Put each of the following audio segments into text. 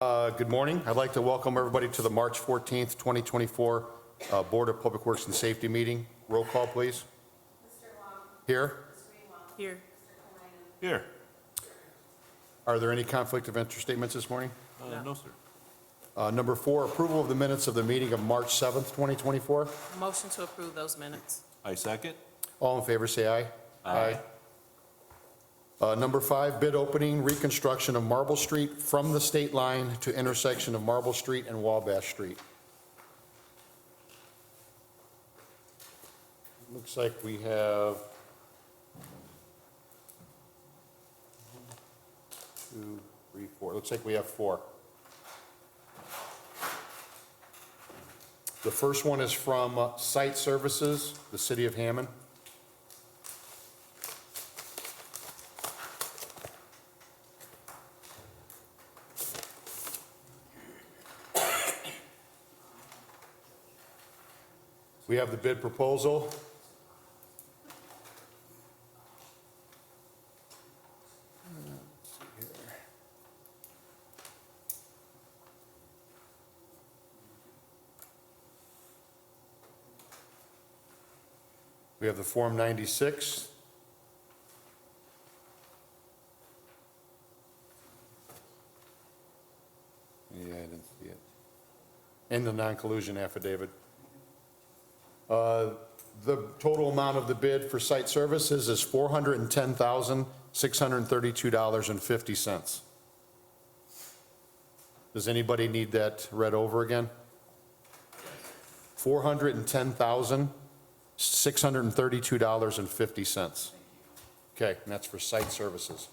Good morning. I'd like to welcome everybody to the March 14th, 2024 Board of Public Works and Safety meeting. Roll call, please. Mr. Long. Here. Ms. Greenwald. Here. Mr. Kalina. Here. Are there any conflict of interest statements this morning? No, sir. Number 4, approval of the minutes of the meeting of March 7th, 2024. Motion to approve those minutes. I second. All in favor, say aye. Aye. Number 5, bid opening, reconstruction of Marble Street from the state line to intersection of Marble Street and Wabash Street. Looks like we have 2, 3, 4. Looks like we have 4. The first one is from Site Services, the City of Hammond. We have the bid proposal. We have the Form 96. Yeah, I didn't see it. And the non-collusion affidavit. The total amount of the bid for site services is $410,632.50. Does anybody need that read over again? $410,632.50. Okay, and that's for site services.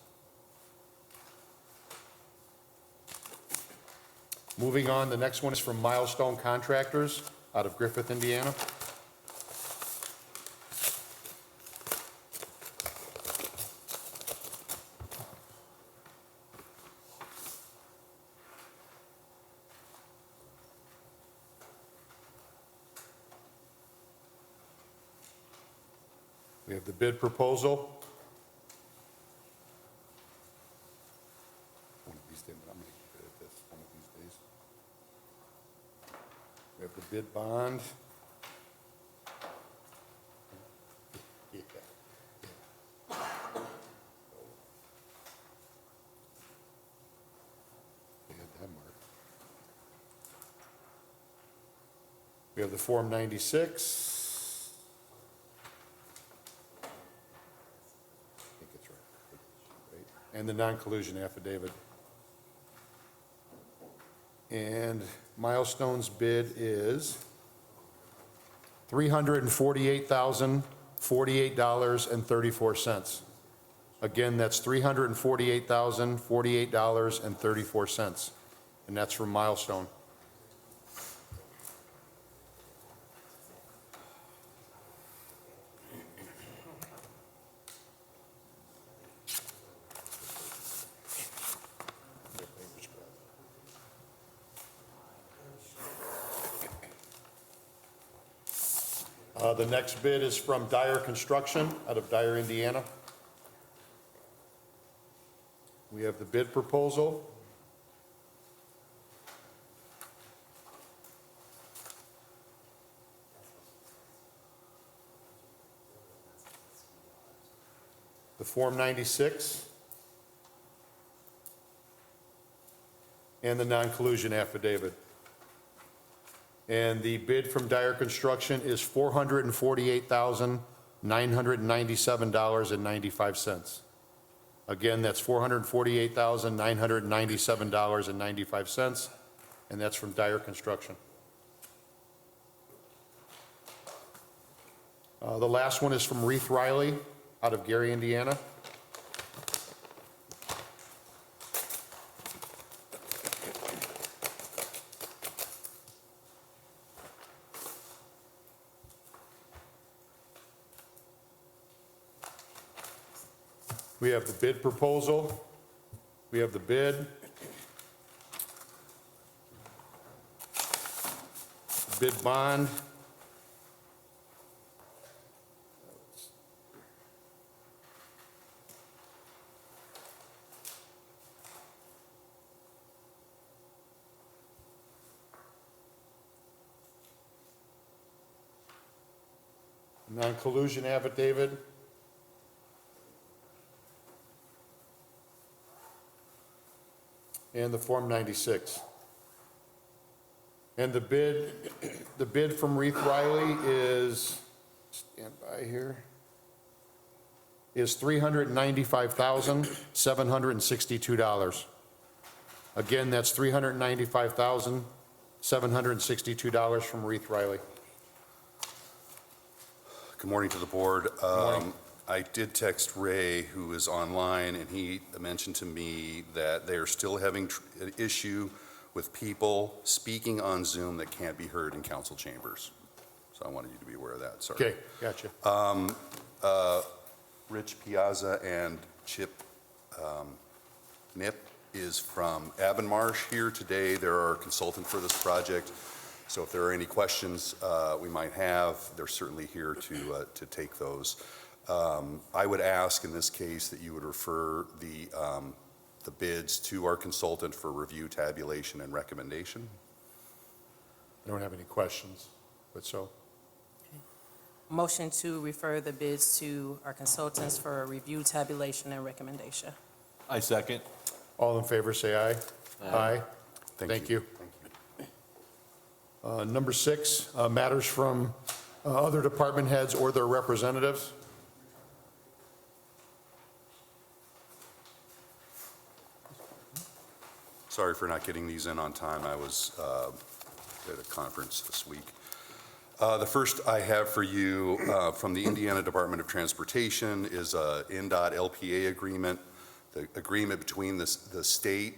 Moving on, the next one is from Milestone Contractors out of Griffith, Indiana. We have the bid proposal. One of these days, but I'm going to keep it at this one of these days. We have the bid bond. Yeah. We had that marked. We have the Form 96. And the non-collusion affidavit. And Milestone's bid is $348,048.34. Again, that's $348,048.34. And that's from Milestone. The next bid is from Dyer Construction out of Dyer, Indiana. We have the bid proposal. The Form 96. And the non-collusion affidavit. And the bid from Dyer Construction is $448,997.95. Again, that's $448,997.95, and that's from Dyer Construction. The last one is from Reith Riley out of Gary, Indiana. We have the bid proposal. We have the bid. Bid bond. non-collusion affidavit. And the Form 96. And the bid from Reith Riley is, stand by here, is $395,762. Again, that's $395,762 from Reith Riley. Good morning to the board. morning. I did text Ray, who is online, and he mentioned to me that they are still having an issue with people speaking on Zoom that can't be heard in council chambers. So I wanted you to be aware of that, sorry. Okay, gotcha. Rich Piazza and Chip Nip is from Avonmarsh here today. They're our consultant for this project. So if there are any questions we might have, they're certainly here to take those. I would ask in this case that you would refer the bids to our consultant for review, tabulation, and recommendation. I don't have any questions, but so, Motion to refer the bids to our consultants for a review, tabulation, and recommendation. I second. all in favor, say aye. Aye. Thank you. Number 6, matters from other department heads or their representatives. Sorry for not getting these in on time. I was at a conference this week. The first I have for you from the Indiana Department of Transportation is a NDOT LPA agreement, the agreement between the state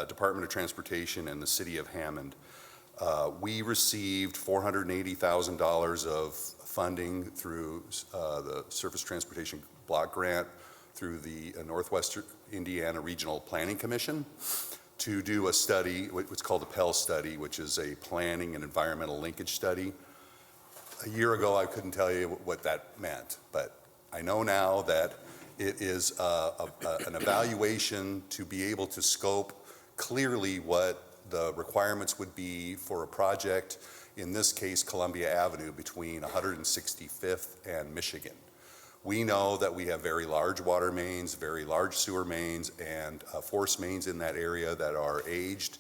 Department of Transportation and the city of Hammond. We received $480,000 of funding through the Surface Transportation Block Grant through the Northwestern Indiana Regional Planning Commission to do a study, what's called a Pell study, which is a planning and environmental linkage study. A year ago, I couldn't tell you what that meant, but I know now that it is an evaluation to be able to scope clearly what the requirements would be for a project, in this case, Columbia Avenue between 165th and Michigan. We know that we have very large water mains, very large sewer mains, and force mains in that area that are aged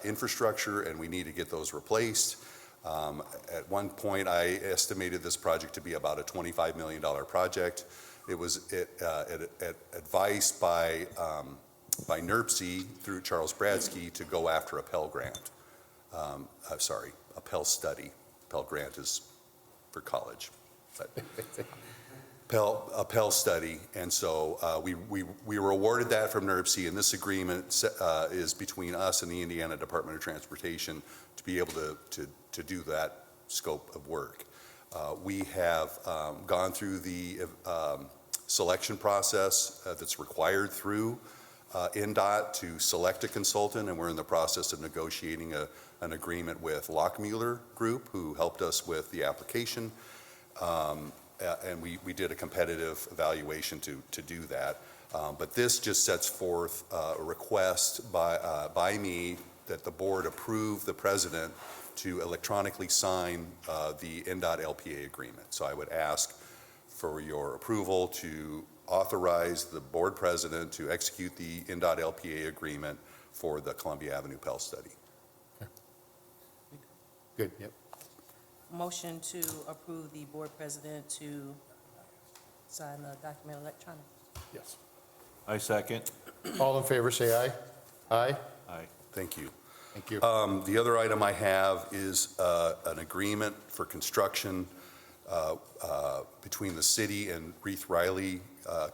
infrastructure, and we need to get those replaced. At one point, I estimated this project to be about a $25 million project. It was advised by NERC through Charles Bradsky to go after a Pell grant. A Pell study. Pell grant is for college. But a Pell study, and so we were awarded that from NERC, and this agreement is between us and the Indiana Department of Transportation to be able to do that scope of work. We have gone through the selection process that's required through NDOT to select a consultant, and we're in the process of negotiating an agreement with Lockmuller Group, who helped us with the application. And we did a competitive evaluation to do that. But this just sets forth a request by me that the board approve the president to electronically sign the NDOT LPA agreement. So I would ask for your approval to authorize the board president to execute the NDOT LPA agreement for the Columbia Avenue Pell study. Good, yep. Motion to approve the board president to sign the document electronically. Yes. I second. All in favor, say aye. Aye. Aye. Thank you. Thank you. The other item I have is an agreement for construction between the city and Reith Riley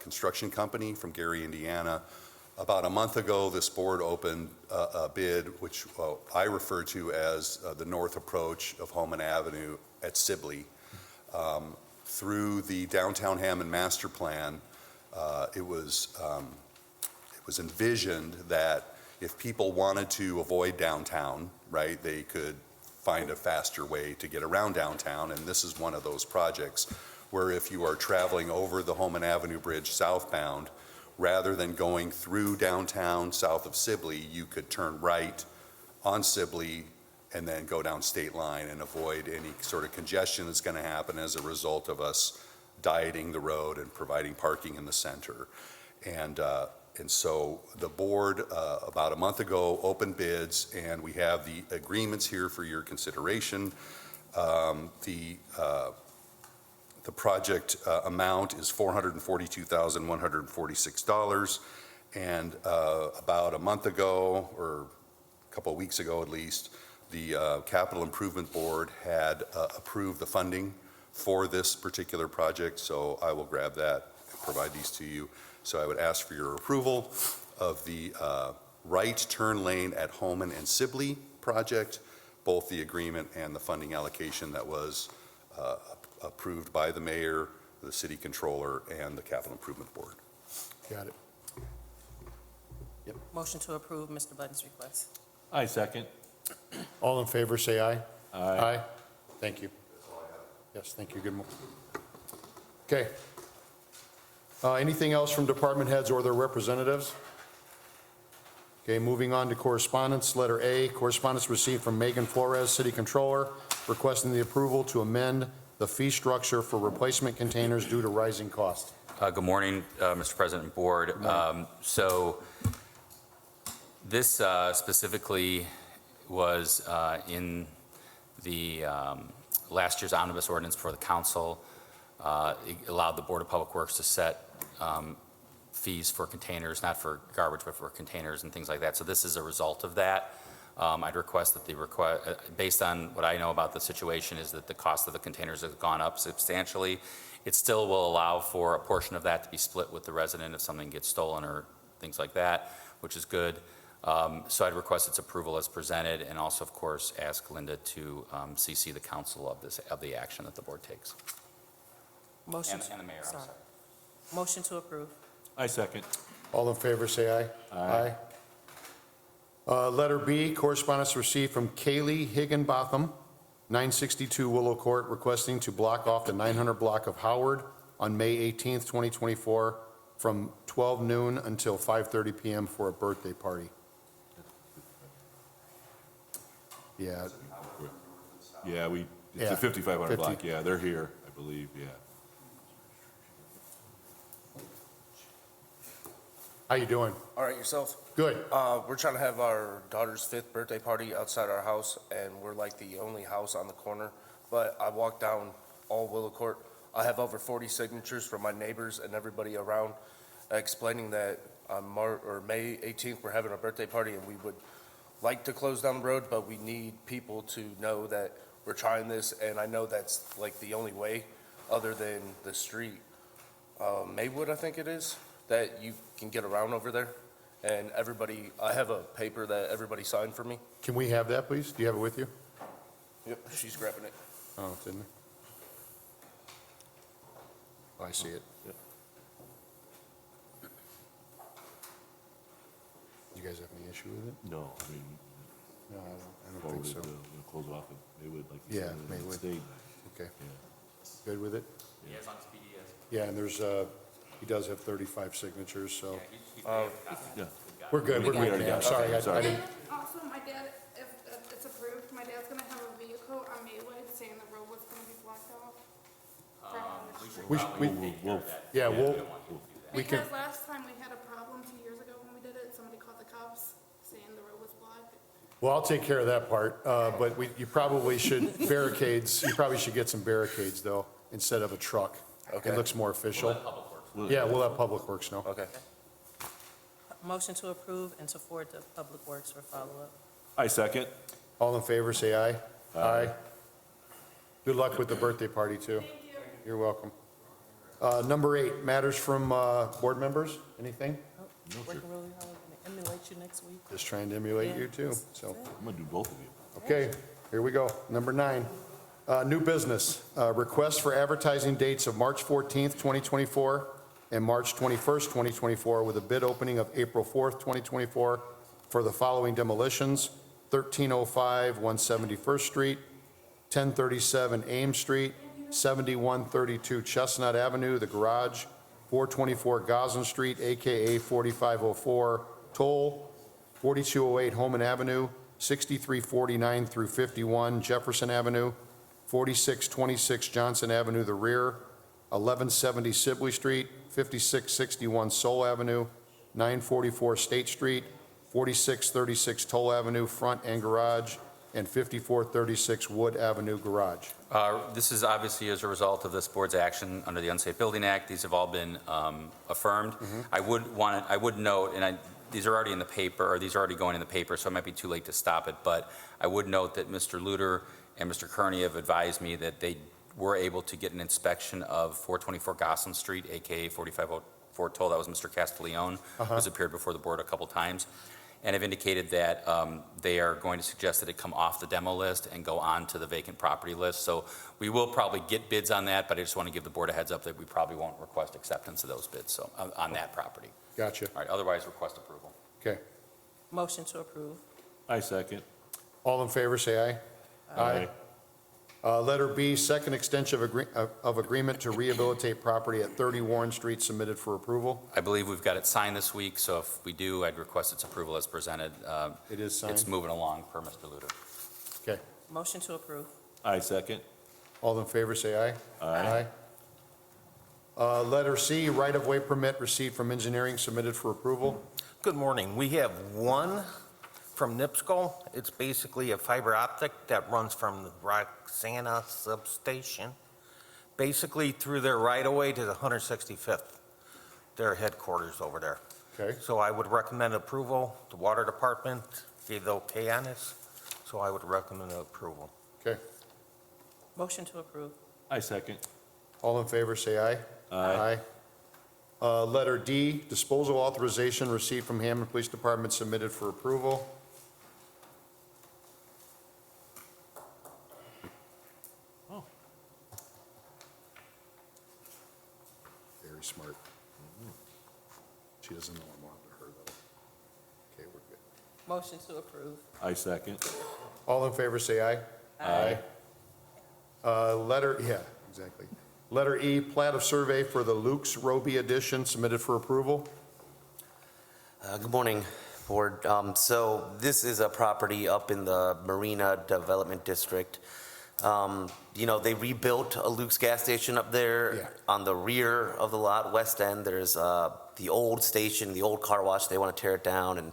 Construction Company from Gary, Indiana. About a month ago, this board opened a bid, which I refer to as the north approach of Hammond Avenue at Sibley. Through the Downtown Hammond Master Plan, it was envisioned that if people wanted to avoid downtown, right, they could find a faster way to get around downtown, and this is one of those projects where if you are traveling over the Hammond Avenue Bridge southbound, rather than going through downtown south of Sibley, you could turn right on Sibley, and then go down State Line and avoid any sort of congestion that's going to happen as a result of us dieting the road and providing parking in the center. And so the board, about a month ago, opened bids, and we have the agreements here for your consideration. The project amount is $442,146, and about a month ago, or a couple of weeks ago at least, the Capital Improvement Board had approved the funding for this particular project, so I will grab that and provide these to you. So I would ask for your approval of the right turn lane at Holman and Sibley project, both the agreement and the funding allocation that was approved by the mayor, the city controller, and the Capital Improvement Board. Got it. Motion to approve Mr. Button's request. I second. All in favor, say aye. Aye. Thank you. Yes, thank you. Good. Okay. Anything else from department heads or their representatives? Okay, moving on to correspondence. Letter A, correspondence received from Megan Flores, City Controller, requesting the approval to amend the fee structure for replacement containers due to rising costs. Good morning, Mr. President and Board. So this specifically was in the last year's omnibus ordinance for the council. It allowed the Board of Public Works to set fees for containers, not for garbage, but for containers and things like that. So this is a result of that. I'd request that based on what I know about the situation, is that the cost of the containers has gone up substantially. It still will allow for a portion of that to be split with the resident if something gets stolen or things like that, which is good. So I'd request its approval as presented, and also, of course, ask Linda to CC the council of the action that the board takes. Motion. And the mayor, I'm sorry. Motion to approve. I second. All in favor, say aye. Aye. Letter B, correspondence received from Kaylee Higginbotham, 962 Willow Court, requesting to block off the 900 block of Howard on May 18th, 2024, from 12 noon until 5:30 p.m. for a birthday party. Yeah, Yeah, it's Yeah. a 5,500 block. 50. Yeah, they're here, I believe, yeah. how you doing? All right, yourself? Good. We're trying to have our daughter's 5th birthday party outside our house, and we're like the only house on the corner. But I walked down all Willow Court. I have over 40 signatures from my neighbors and everybody around explaining that on May 18th, we're having a birthday party, and we would like to close down the road, but we need people to know that we're trying this, and I know that's like the only way, other than the street, Maywood, I think it is, that you can get around over there. And everybody, I have a paper that everybody signed for me. Can we have that, please? Do you have it with you? Yep, she's grabbing it. Oh, it's in there. Oh, I see it. Yep. You guys have any issue with it? No, I mean, No, I don't forward think it, so. we'll close off, and Maywood, like you Yeah, said, and Maywood. State. Okay, Yeah. good with it? Yeah, as long as PD is. Yeah, and there's, he does have 35 signatures, so Yeah. we're good. We're We good. already Yeah, got it. sorry, I Sorry. didn't. And also, my dad, if it's approved, my dad's gonna have a vehicle on Maywood saying the road was gonna be blocked off. Yeah, we can, Because last time we had a problem 2 years ago when we did it, somebody called the cops saying the road was blocked. well, I'll take care of that part, but you probably should barricades, you probably should get some barricades, though, instead of a truck. Okay. It looks more official. Yeah, we'll have Public Works know. Okay. Motion to approve and to forward to Public Works for follow-up. I second. All in favor, say aye. Aye. Good luck with the birthday party, too. Thank you. You're welcome. Number 8, matters from board members, anything? Working really hard, gonna emulate you next week. Just trying to emulate you, too, That's so. it. I'm gonna do both of you. Okay, here we go. Number 9, new business. Request for advertising dates of March 14th, 2024 and March 21st, 2024, with a bid opening of April 4th, 2024 for the following demolitions: 1305 171st Street, 1037 Ames Street, 7132 Chestnut Avenue, the garage, 424 Goslin Street, AKA 4504 Toll, 4208 Holman Avenue, 6349 through 51 Jefferson Avenue, 4626 Johnson Avenue, the rear, 1170 Sibley Street, 5661 Soul Avenue, 944 State Street, 4636 Toll Avenue, front and garage, and 5436 Wood Avenue, garage. This is obviously as a result of this board's action under the Unsafe Building Act. These have all been affirmed. I would note, and these are already in the paper, or these are already going in the paper, so it might be too late to stop it, but I would note that Mr. Luter and Mr. Kearney have advised me that they were able to get an inspection of 424 Gosselin Street, AKA 4504 Toll. That was Mr. Castiglione, who's appeared before the board a couple times, and have indicated that they are going to suggest that it come off the demo list and go on to the vacant property list. So we will probably get bids on that, but I just want to give the board a heads up that we probably won't request acceptance of those bids, so on that property. Gotcha. All right, otherwise request approval. Okay. Motion to approve. I second. All in favor, say aye. Letter B, second extension of agreement to rehabilitate property at 30 Warren Street, submitted for approval. I believe we've got it signed this week, so if we do, I'd request its approval as presented. It is signed? It's moving along per Mr. Luter. Okay. Motion to approve. I second. All in favor, say aye. Aye. Letter C, right-of-way permit received from engineering, submitted for approval. Good morning. We have one from NIPSCO. It's basically a fiber optic that runs from the Roxana substation, basically through their right-of-way to the 165th, their headquarters over there. Okay. So I would recommend approval. The water department gave the okay on this, so I would recommend approval. Okay. Motion to approve. I second. All in favor, say aye. Aye. Letter D, disposal authorization received from Hammond Police Department, submitted for approval. Oh. Very smart. She doesn't know I'm on to her, though. Okay, we're good. Motion to approve. I second. All in favor, say aye. Aye. Exactly. Letter E, plat of survey for the Luke's Roby addition, submitted for approval. Good morning, Board. So this is a property up in the Marina Development District. They rebuilt a Luke's gas station up there. Yeah. On the rear of the lot, west end, there's the old station, the old car wash. They want to tear it down and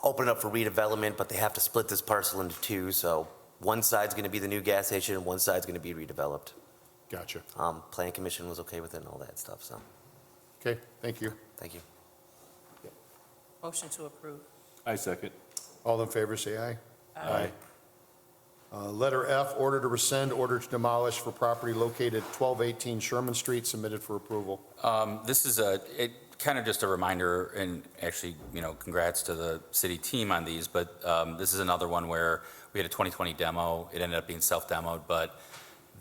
open it up for redevelopment, but they have to split this parcel into two. So one side's going to be the new gas station, and one side's going to be redeveloped. Gotcha. Plan Commission was okay with it and all that stuff, so Okay, thank you. thank you. Motion to approve. I second. All in favor, say aye. Letter F, order to rescind, order to demolish for property located 1218 Sherman Street, submitted for approval. This is kind of just a reminder, and actually, congrats to the city team on these, but this is another one where we had a 2020 demo. It ended up being self-demoed, but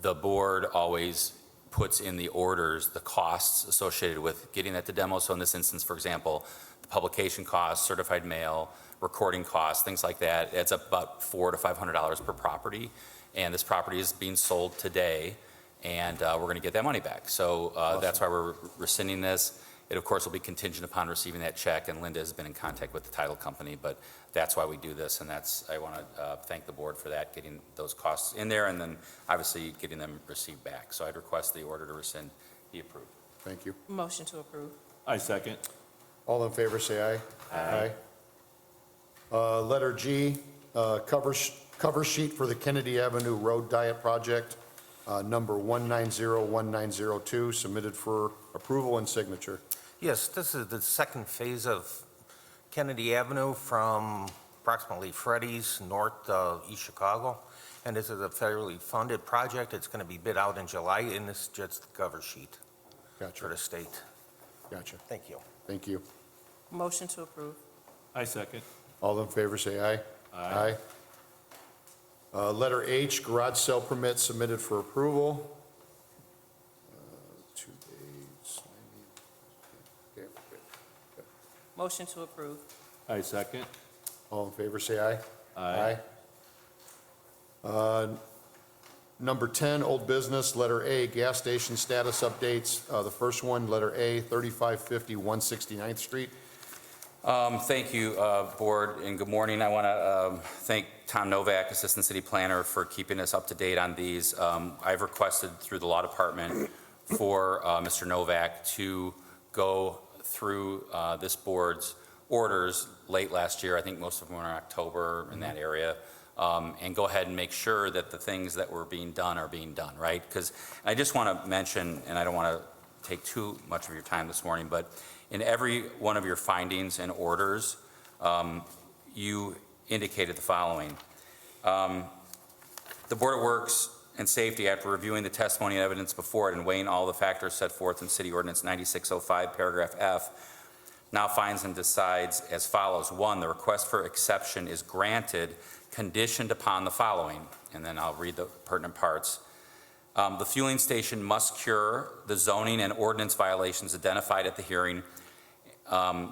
the board always puts in the orders the costs associated with getting that to demo. So in this instance, for example, the publication costs, certified mail, recording costs, things like that, adds up about $400 to $500 per property. And this property is being sold today, and we're going to get that money back. So that's why we're rescinding this. It, of course, will be contingent upon receiving that check, and Linda has been in contact with the title company, but that's why we do this, and I want to thank the board for that, getting those costs in there, and then obviously getting them received back. So I'd request the order to rescind be approved. Thank you. Motion to approve. I second. All in favor, say aye. Aye. Letter G, cover sheet for the Kennedy Avenue Road Diet Project, number 1901902, submitted for approval and signature. Yes, this is the second phase of Kennedy Avenue from approximately Freddy's north East Chicago. And this is a federally funded project. It's going to be bid out in July, and this is just the cover sheet for Gotcha. the state. Gotcha. Thank you. Thank you. Motion to approve. I second. All in favor, say aye. Aye. Letter H, garage sale permit, submitted for approval. 2 days. Okay, good. Motion to approve. I second. All in favor, say aye. Aye. Number 10, old business, letter A, gas station status updates. The first one, letter A, 3550 169th Street. Thank you, Board, and good morning. I want to thank Tom Novak, Assistant City Planner, for keeping us up to date on these. I've requested through the Law Department for Mr. Novak to go through this board's orders late last year. I think most of them were in October, in that area, and go ahead and make sure that the things that were being done are being done, right? Because I just want to mention, and I don't want to take too much of your time this morning, but in every one of your findings and orders, you indicated the following. The Board of Works and Safety, after reviewing the testimony and evidence before it and weighing all the factors set forth in City Ordinance 9605, paragraph F, now finds and decides as follows. 1, the request for exception is granted conditioned upon the following, and then I'll read the pertinent parts. The fueling station must cure the zoning and ordinance violations identified at the hearing,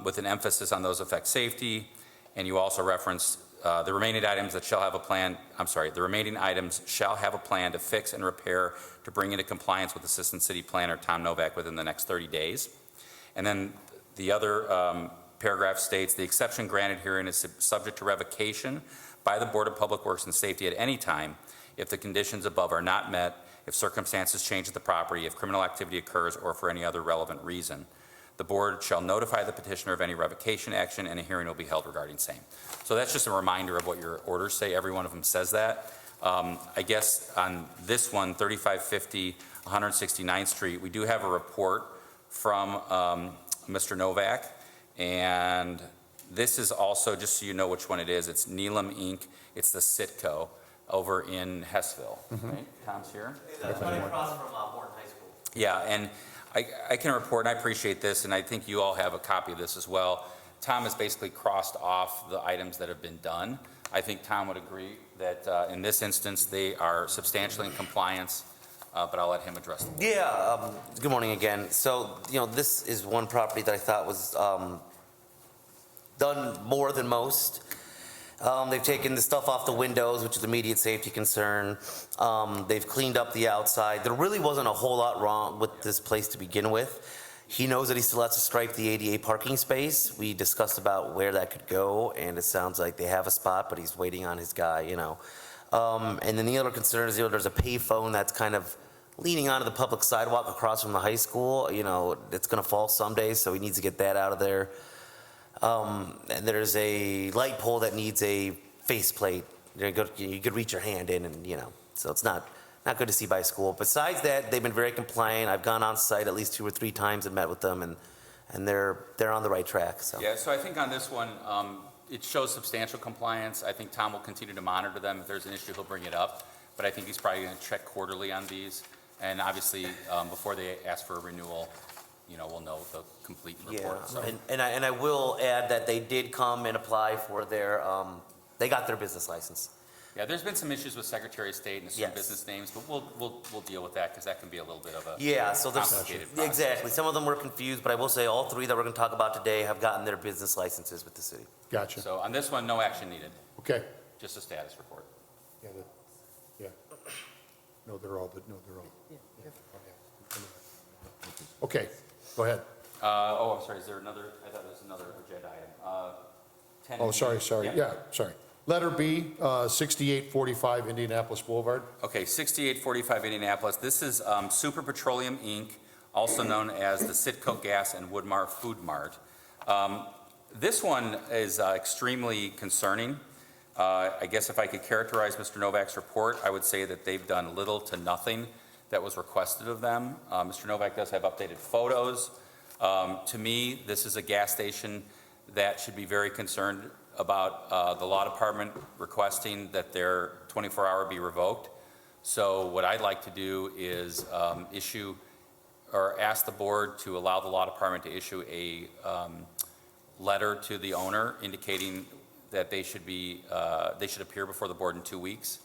with an emphasis on those affect safety, and you also referenced the remaining items that shall have a plan, the remaining items shall have a plan to fix and repair to bring into compliance with Assistant City Planner Tom Novak within the next 30 days. And then the other paragraph states, the exception granted herein is subject to revocation by the Board of Public Works and Safety at any time if the conditions above are not met, if circumstances change at the property, if criminal activity occurs, or for any other relevant reason. The board shall notify the petitioner of any revocation action, and a hearing will be held regarding same. So that's just a reminder of what your orders say. Every one of them says that. I guess on this one, 3550 169th Street, we do have a report from Mr. Novak, and this is also, just so you know which one it is, it's Neelam Inc. It's the Sitco over in Hessville. Right? Tom's here. That's right across from Morton High School. Yeah, and I can report, and I appreciate this, and I think you all have a copy of this as well. Tom has basically crossed off the items that have been done. I think Tom would agree that in this instance, they are substantially in compliance, but I'll let him address them. Yeah, good morning again. So, this is one property that I thought was done more than most. They've taken the stuff off the windows, which is immediate safety concern. They've cleaned up the outside. There really wasn't a whole lot wrong with this place to begin with. He knows that he still has to stripe the ADA parking space. We discussed about where that could go, and it sounds like they have a spot, but he's waiting on his guy, And then the other concern is, there's a payphone that's kind of leaning onto the public sidewalk across from the high school. It's gonna fall someday, so he needs to get that out of there. And there's a light pole that needs a faceplate. You could reach your hand in, and so it's not good to see by school. Besides that, they've been very compliant. I've gone on site at least 2 or 3 times and met with them, and they're on the right track. So Yeah, so I think on this one, it shows substantial compliance. I think Tom will continue to monitor them. If there's an issue, he'll bring it up. But I think he's probably going to check quarterly on these. And obviously, before they ask for a renewal, we'll know the complete report. yeah, So. and I will add that they did come and apply for their they got their business license. Yeah, there's been some issues with Secretary of State and assumed Yes. business names, but we'll deal with that because that can be a little bit of a Yeah, so there's complicated process. exactly. Some of them were confused, but I will say all 3 that we're going to talk about today have gotten their business licenses with the city. Gotcha. So on this one, no action needed, Okay. just a status report. Yeah. No, they're all. Okay, go ahead. I'm sorry, is there another, I thought there was another agenda item. 10 Oh, sorry. Yeah, sorry. Letter B, 6845 Indianapolis Boulevard. Okay, 6845 Indianapolis. This is Super Petroleum, Inc., also known as the Sitco Gas and Woodmar Food Mart. This one is extremely concerning. I guess if I could characterize Mr. Novak's report, I would say that they've done little to nothing that was requested of them. Mr. Novak does have updated photos. To me, this is a gas station that should be very concerned about the law department requesting that their 24-hour be revoked. So what I'd like to do is issue or ask the board to allow the law department to issue a letter to the owner indicating that they should appear before the board in 2 weeks,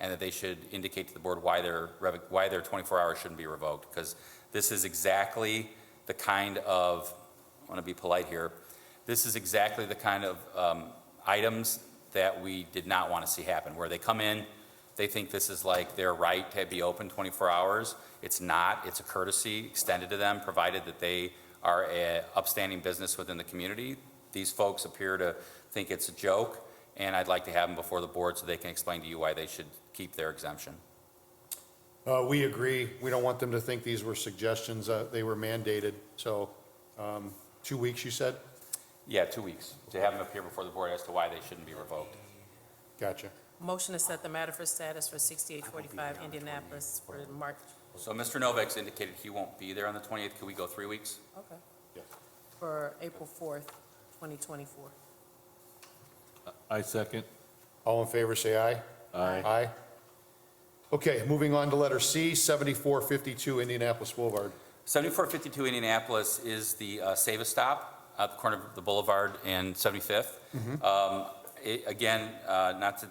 and that they should indicate to the board why their 24 hours shouldn't be revoked, because this is exactly the kind of, I want to be polite here, this is exactly the kind of items that we did not want to see happen, where they come in, they think this is like their right to be open 24 hours. It's not. It's a courtesy extended to them, provided that they are an upstanding business within the community. these folks appear to think it's a joke, and I'd like to have them before the board so they can explain to you why they should keep their exemption. We agree. We don't want them to think these were suggestions. They were mandated. So 2 weeks, you said? Yeah, 2 weeks, to have them appear before the board as to why they shouldn't be revoked. Gotcha. Motion to set the matter for status for 6845 Indianapolis for March. So Mr. Novak's indicated he won't be there on the 28th. Could we go 3 weeks? Okay. Yes. For April 4th, 2024. I second. All in favor, say aye. Aye. Aye. Okay, moving on to letter C, 7452 Indianapolis Boulevard. 7452 Indianapolis is the Save a Stop at the corner of the Boulevard and 75th. Again, not to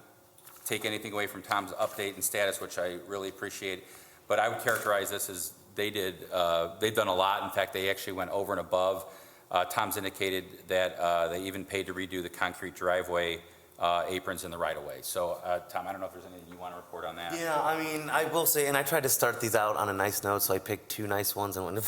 take anything away from Tom's update and status, which I really appreciate, but I would characterize this as they've done a lot. In fact, they actually went over and above. Tom's indicated that they even paid to redo the concrete driveway aprons in the right-of-way. So, Tom, I don't know if there's anything you want to report on that? Yeah, I mean, I will say, and I tried to start these out on a nice note, so I picked two nice ones and one,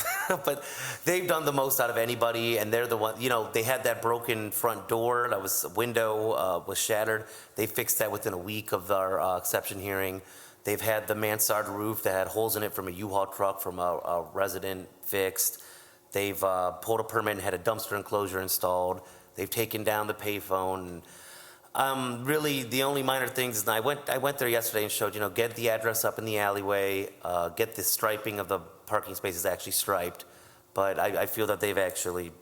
but they've done the most out of anybody, and they're the one, you know, they had that broken front door, that was, window was shattered. They fixed that within a week of our exception hearing. They've had the mansard roof that had holes in it from a U-Haul truck from a resident fixed. They've pulled a permit and had a dumpster enclosure installed. They've taken down the payphone. Really, the only minor things is I went there yesterday and showed, you know, get the address up in the alleyway, get the striping of the parking spaces actually striped. But I feel that they've actually,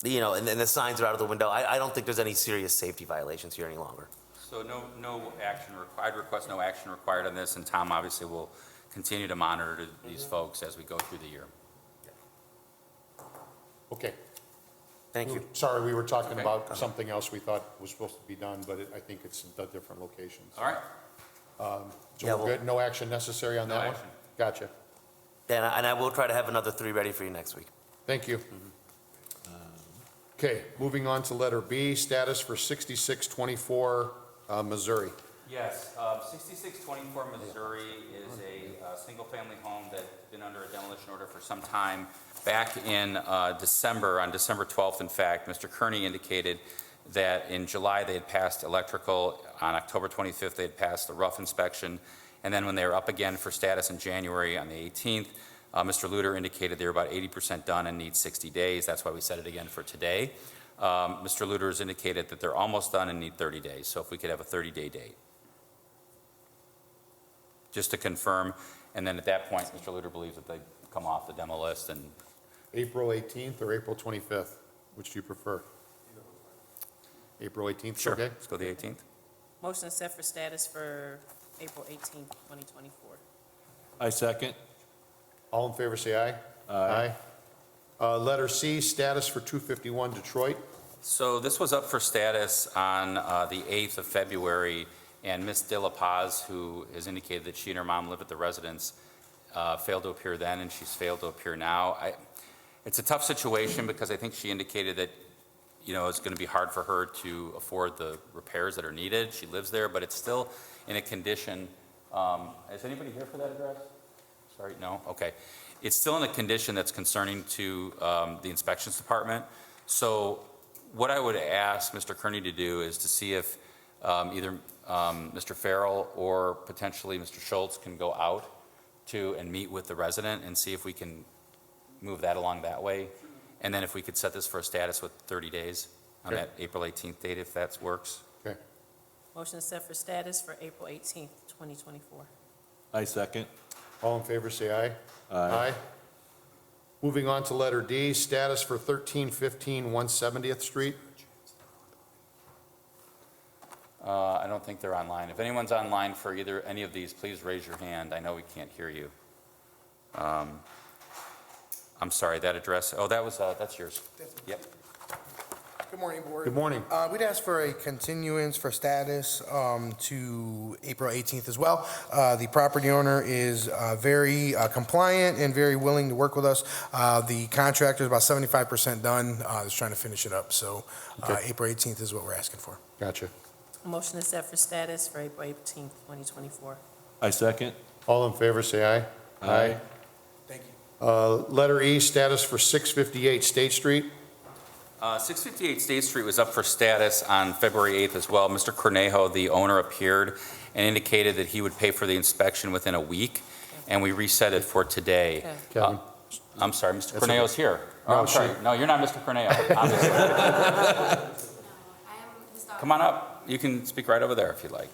you know, and the signs are out of the window. I don't think there's any serious safety violations here any longer. So no action required. I'd request no action required on this, and Tom obviously will continue to monitor these folks as we go through the year. Okay. Thank you. Sorry, we were talking Okay. about something else we thought was supposed to be done, but I think it's at different locations. All right. So Yeah, we're well- good? No action necessary on No that one? action. Gotcha. And I will try to have another 3 ready for you next week. Thank you. Okay, moving on to letter B, status for 6624 Missouri. Yes, 6624 Missouri is a single-family home that's been under a demolition order for some time. Back in December, on December 12th, in fact, Mr. Kearney indicated that in July they had passed electrical, on October 25th they had passed the rough inspection, and then when they were up again for status in January on the 18th, Mr. Luter indicated they were about 80% done and need 60 days. That's why we set it again for today. Mr. Luter has indicated that they're almost done and need 30 days, so if we could have a 30-day date. Just to confirm, and then at that point, Mr. Luter believes that they come off the demo list, and April 18th or April 25th? Which do you prefer? April 18th, sure, okay? let's go the 18th. Motion set for status for April 18th, 2024. I second. All in favor, say aye. Aye. Letter C, status for 251 Detroit. So this was up for status on the 8th of February, and Ms. De La Paz, who has indicated that she and her mom live at the residence, failed to appear then, and she's failed to appear now. It's a tough situation because I think she indicated that, you know, it's going to be hard for her to afford the repairs that are needed. She lives there, but it's still in a condition. Is anybody here for that address? Sorry, no? Okay. It's still in a condition that's concerning to the inspections department. So what I would ask Mr. Kearney to do is to see if either Mr. Farrell or potentially Mr. Schultz can go out to and meet with the resident and see if we can move that along that way. And then if we could set this for a status with 30 days on Okay. that April 18th date, if that works. Okay. Motion set for status for April 18th, 2024. I second. All in favor, say aye. Aye. Moving on to letter D, status for 1315 170th Street. I don't think they're online. If anyone's online for either any of these, please raise your hand. I know we can't hear you. I'm sorry, that address, oh, that's yours. Yep. Good morning, Board. Good morning. We'd ask for a continuance for status to April 18th as well. The property owner is very compliant and very willing to work with us. The contractor is about 75% done, just trying to finish it up. So Okay. April 18th is what we're asking for. Gotcha. Motion is set for status for April 18th, 2024. I second. All in favor, say aye. Thank you. Letter E, status for 658 State Street. 658 State Street was up for status on February 8th as well. Mr. Cornejo, the owner, appeared and indicated that he would pay for the inspection within a week, and we reset it for today. Kevin? I'm sorry, Mr. That's Cornejo's here. Oh, No, I'm sorry. No, you're not Mr. Cornejo, obviously. Come on up. You can speak right over there if you'd like,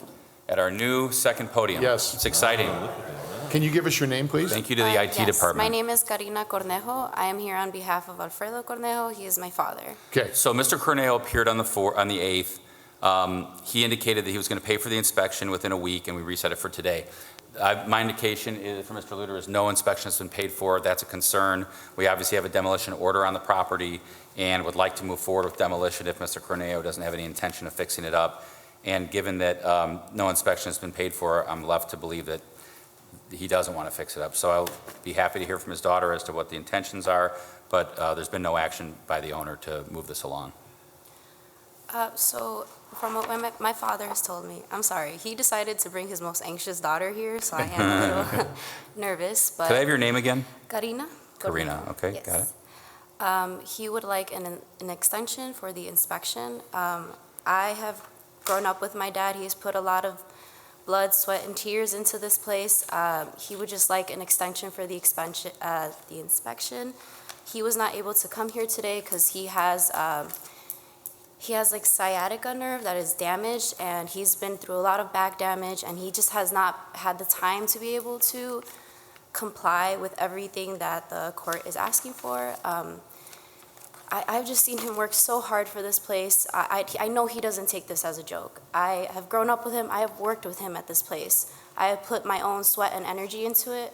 at our new second podium. Yes. It's exciting. Can you give us your name, please? Thank you to the IT Yes, department. my name is Karina Cornejo. I am here on behalf of Alfredo Cornejo. He is my father. Okay, So Mr. Cornejo appeared on the 8th. He indicated that he was going to pay for the inspection within a week, and we reset it for today. My indication is, from Mr. Luter, is no inspection has been paid for. That's a concern. We obviously have a demolition order on the property and would like to move forward with demolition if Mr. Cornejo doesn't have any intention of fixing it up. And given that no inspection has been paid for, I'm left to believe that he doesn't want to fix it up. So I'll be happy to hear from his daughter as to what the intentions are, but there's been no action by the owner to move this along. So from what my father has told me, I'm sorry, he decided to bring his most anxious daughter here, so I am a little nervous, but. Could I have your name again? Karina? Karina, Cornejo. okay, Yes. got it. He would like an extension for the inspection. I have grown up with my dad. He has put a lot of blood, sweat, and tears into this place. He would just like an extension for the inspection. He was not able to come here today because he has like sciatica nerve that is damaged, and he's been through a lot of back damage, and he just has not had the time to be able to comply with everything that the court is asking for. I've just seen him work so hard for this place. I know he doesn't take this as a joke. I have grown up with him. I have worked with him at this place. I have put my own sweat and energy into it.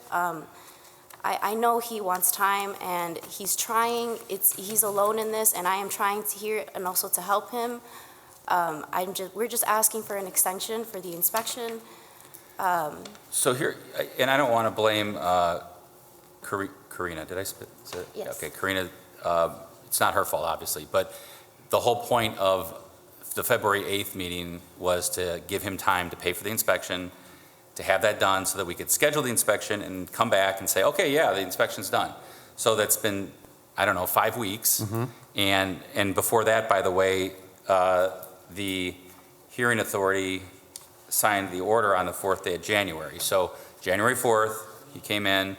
I know he wants time, and he's trying. He's alone in this, and I am trying to hear it and also to help him. We're just asking for an extension for the inspection. So here, and I don't want to blame Karina, did I spit? Is it? Yes. Okay, Karina, it's not her fault, obviously, but the whole point of the February 8th meeting was to give him time to pay for the inspection, to have that done so that we could schedule the inspection and come back and say, okay, yeah, the inspection's done. So that's been, I don't know, 5 weeks. And before that, by the way, the hearing authority signed the order on the 4th day of January. So January 4th, he came in,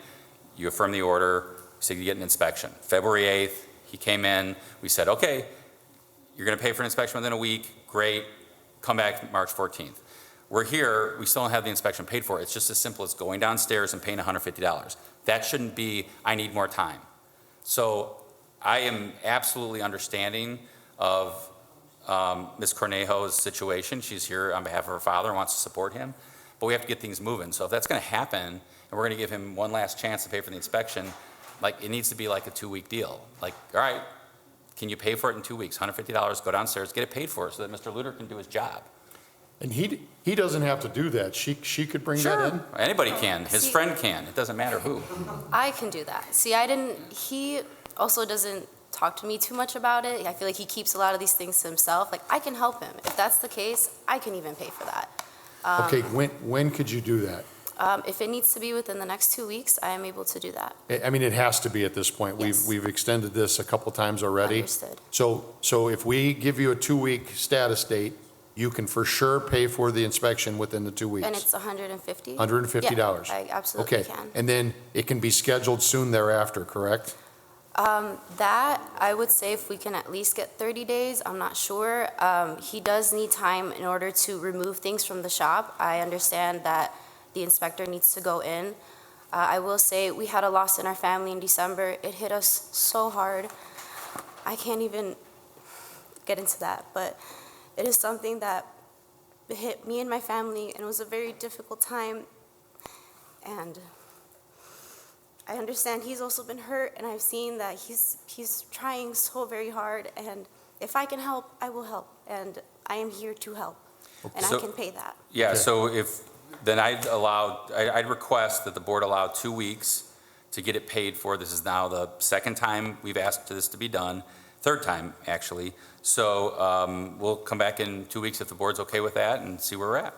you affirmed the order, said you get an inspection. February 8th, he came in, we said, okay, you're going to pay for an inspection within a week, great, come back March 14th. We're here, we still don't have the inspection paid for. It's just as simple as going downstairs and paying $150. That shouldn't be, I need more time. So I am absolutely understanding of Ms. Cornejo's situation. She's here on behalf of her father and wants to support him, but we have to get things moving. So if that's going to happen, and we're going to give him one last chance to pay for the inspection, like it needs to be like a 2-week deal. Like, all right, can you pay for it in 2 weeks? $150, go downstairs, get it paid for so that Mr. Luter can do his job. and he doesn't have to do that. She could bring that in? Anybody can. His See- friend can. It doesn't matter who. I can do that. See, he also doesn't talk to me too much about it. I feel like he keeps a lot of these things to himself. Like, I can help him. If that's the case, I can even pay for that. Okay, when could you do that? If it needs to be within the next 2 weeks, I am able to do that. I mean, it has to be at this point. Yes. We've extended this a couple times already. Understood. So if we give you a 2-week status date, you can for sure pay for the inspection within the 2 weeks. And it's $150? $150? Yeah, I absolutely Okay, can. and then it can be scheduled soon thereafter, correct? That, I would say if we can at least get 30 days, I'm not sure. He does need time in order to remove things from the shop. I understand that the inspector needs to go in. I will say, we had a loss in our family in December. It hit us so hard. I can't even get into that, but it is something that hit me and my family, and it was a very difficult time. And I understand he's also been hurt, and I've seen that he's trying so very hard, and if I can help, I will help, and I am here to help, and I So- can pay that. Yeah, Okay. so then I'd request that the board allow 2 weeks to get it paid for. This is now the second time we've asked this to be done, third time, actually. So we'll come back in 2 weeks if the board's okay with that and see where we're at.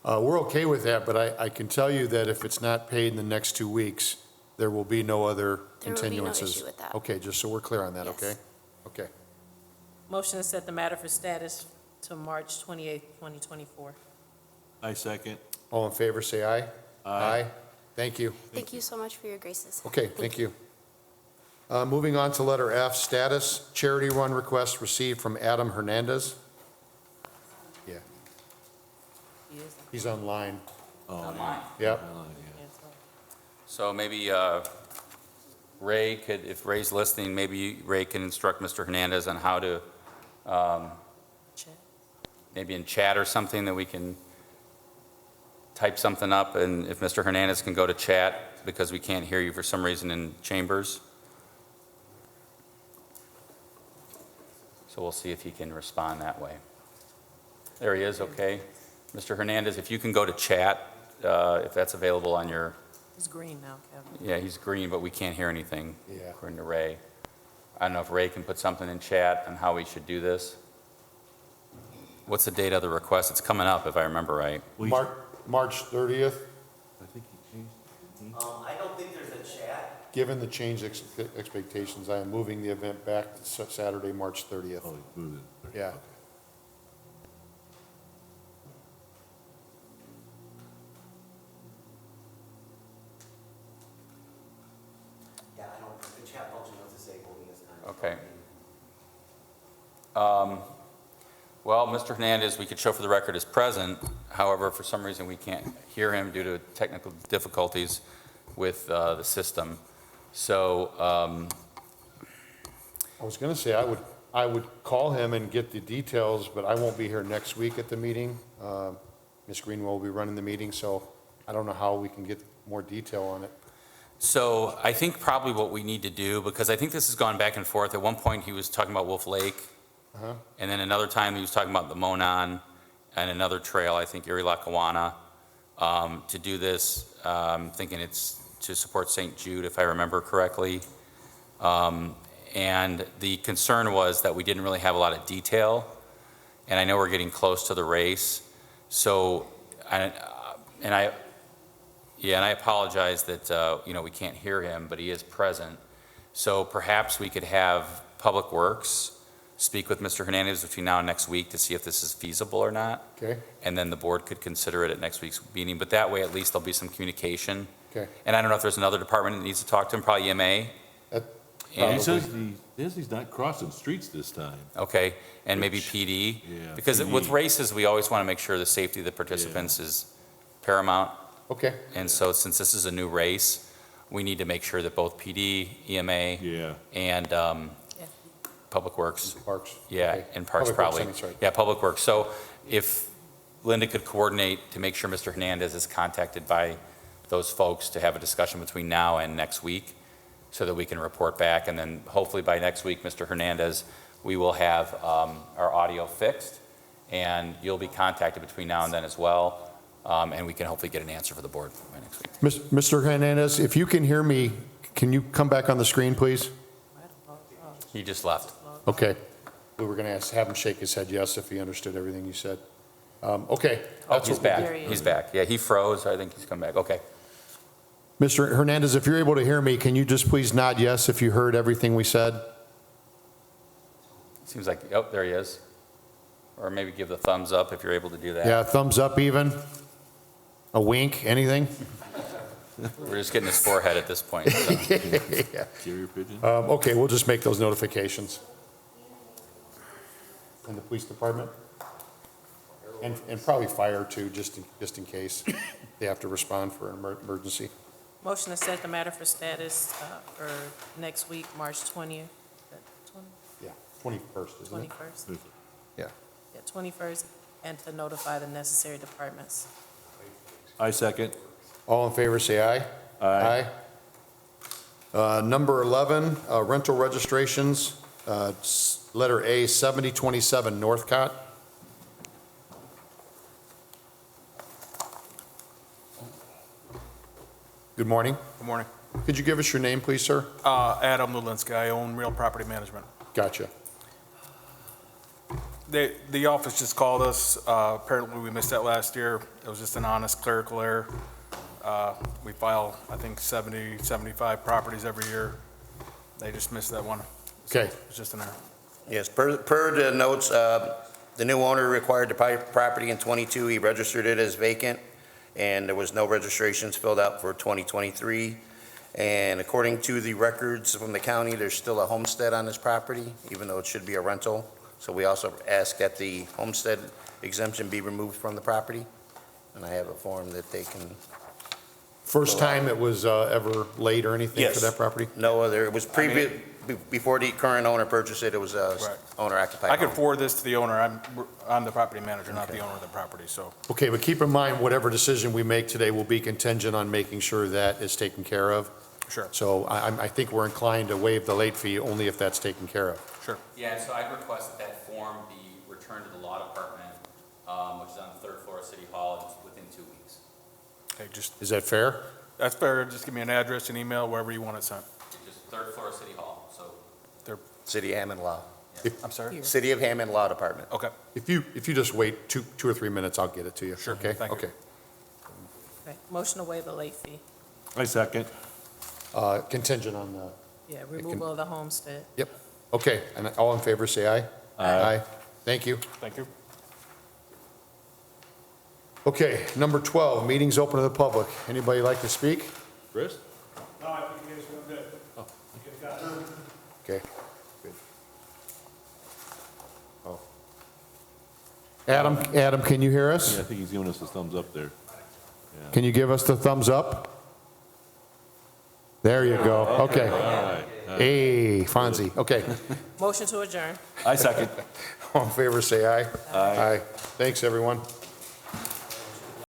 We're okay with that, but I can tell you that if it's not paid in the next 2 weeks, there will be no other continuances. There will be no issue with that. Okay, just so we're clear on that, Yes. okay? Okay. Motion to set the matter for status to March 28th, 2024. I second. All in favor, say aye. Aye. Thank you. Thank you so much for your graces. Okay, thank you. Moving on to letter F, status, charity run request received from Adam Hernandez. Yeah, He is. he's online. Online. Yep. So maybe Ray could, if Ray's listening, maybe Ray can instruct Mr. Hernandez on how to, Chat. maybe in chat or something, that we can type something up, and if Mr. Hernandez can go to chat, because we can't hear you for some reason in chambers. So we'll see if he can respond that way. There he is, okay. Mr. Hernandez, if you can go to chat, if that's available on your, He's green now, Kevin. yeah, he's green, but we can't hear anything, Yeah. according to Ray. I don't know if Ray can put something in chat on how we should do this. What's the date of the request? It's coming up, if I remember right. March 30th, I think he changed. I don't think there's a chat. given the changed expectations, I am moving the event back to Saturday, March 30th. Oh, he moved it. Yeah. Yeah, I don't, the chat function was disabled in this kind of. Okay. Well, Mr. Hernandez, we could show for the record is present. However, for some reason, we can't hear him due to technical difficulties with the system. So, I was gonna say, I would call him and get the details, but I won't be here next week at the meeting. Ms. Greenwell will be running the meeting, so I don't know how we can get more detail on it. so I think probably what we need to do, because I think this has gone back and forth. At one point, he was talking about Wolf Lake. Uh-huh. And then another time, he was talking about the Monon and another trail, I think Erie Lackawanna. To do this, thinking it's to support St. Jude, if I remember correctly. And the concern was that we didn't really have a lot of detail. And I know we're getting close to the race. So, and I apologize that, we can't hear him, but he is present. So perhaps we could have Public Works speak with Mr. Hernandez between now and next week to see if this is feasible or not. Okay? And then the board could consider it at next week's meeting. But that way, at least there'll be some communication. Okay. And I don't know if there's another department that needs to talk to him, probably EMA. He And, says he's not crossing streets this time. okay, and maybe Which- PD. yeah, Because with PD. races, we always want to make sure the safety of the participants is paramount. Okay, And so since this is a new race, we need to make sure that both PD, EMA, Yeah. and Public Works, Parks. yeah, Okay. and Parks Public Works, probably. that's right. Yeah, Public Works. So if Linda could coordinate to make sure Mr. Hernandez is contacted by those folks to have a discussion between now and next week, so that we can report back, and then hopefully by next week, Mr. Hernandez, we will have our audio fixed, and you'll be contacted between now and then as well, and we can hopefully get an answer for the board by next week. Mr. Hernandez, if you can hear me, can you come back on the screen, please? He just left. Okay. We were going to have him shake his head yes if he understood everything you said. Okay. Oh, that's he's what we'll back. do. There he is. He's back. Yeah, he froze. I think he's come back. Okay. Mr. Hernandez, if you're able to hear me, can you just please nod yes if you heard everything we said? Seems like, oh, there he is. Or maybe give the thumbs up if you're able to do that. Yeah, thumbs up even? A wink, anything? We're just getting his forehead at this point. So. Carrier pigeon. Okay, we'll just make those notifications. And the police department? And probably fire too, just in case they have to respond for an emergency. Motion to set the matter for status for next week, March 20th. Yeah, 21st, isn't it? 21st? Yeah. Yeah, 21st, and to notify the necessary departments. I second. All in favor, say aye. Aye. Number 11, rental registrations, letter A, 7027 Northcott. Good morning. Good morning. Could you give us your name, please, sir? Adam Lulinski. I own Real Property Management. Gotcha. The office just called us. Apparently, we missed that last year. It was just an honest clerical error. We file, I think, 70, 75 properties every year. They just missed that one. So Okay. It's just an error. Yes, per the notes, the new owner required the property in '22. He registered it as vacant, and there was no registrations filled out for 2023. And according to the records from the county, there's still a homestead on this property, even though it should be a rental. So we also ask that the homestead exemption be removed from the property. And I have a form that they can, First time it was ever laid or anything for Yes. that property? no other, it was previous, before the current owner purchased it, it was Right. owner occupied. I could home. forward this to the owner. I'm the property manager, not the owner of the property, so. Okay, but keep in mind, whatever decision we make today will be contingent on making sure that is taken care of. Sure, So I think we're inclined to waive the late fee only if that's taken care of. sure. Yeah, and so I'd request that that form be returned to the law department, which is on the third floor of City Hall, and it's within 2 weeks. Okay, just, Is that fair? that's fair. Just give me an address and email, wherever you want it sent. It's just third floor of City Hall, so. City of Hammond Law, I'm sorry? City of Hammond Law Department. Okay, If you just wait two or 3 minutes, I'll get it to you. Sure, Okay? thank you. Okay. Okay. Motion to waive the late fee. I second. Contingent on the, Yeah, removal of the homestead. yep. Okay, and all in favor, say aye. Aye. Thank you. thank you. Okay, number 12, meetings open to the public. Anybody like to speak? Chris? No, I think you guys are doing good. Okay. Good. Oh. Adam, can you hear us? Yeah, I think he's giving us a thumbs up there. Can you give us the thumbs up? There you go. Okay. All right. Hey, Fonzie. Okay. Motion to adjourn. I second. All in favor, say aye. Aye. Thanks, everyone.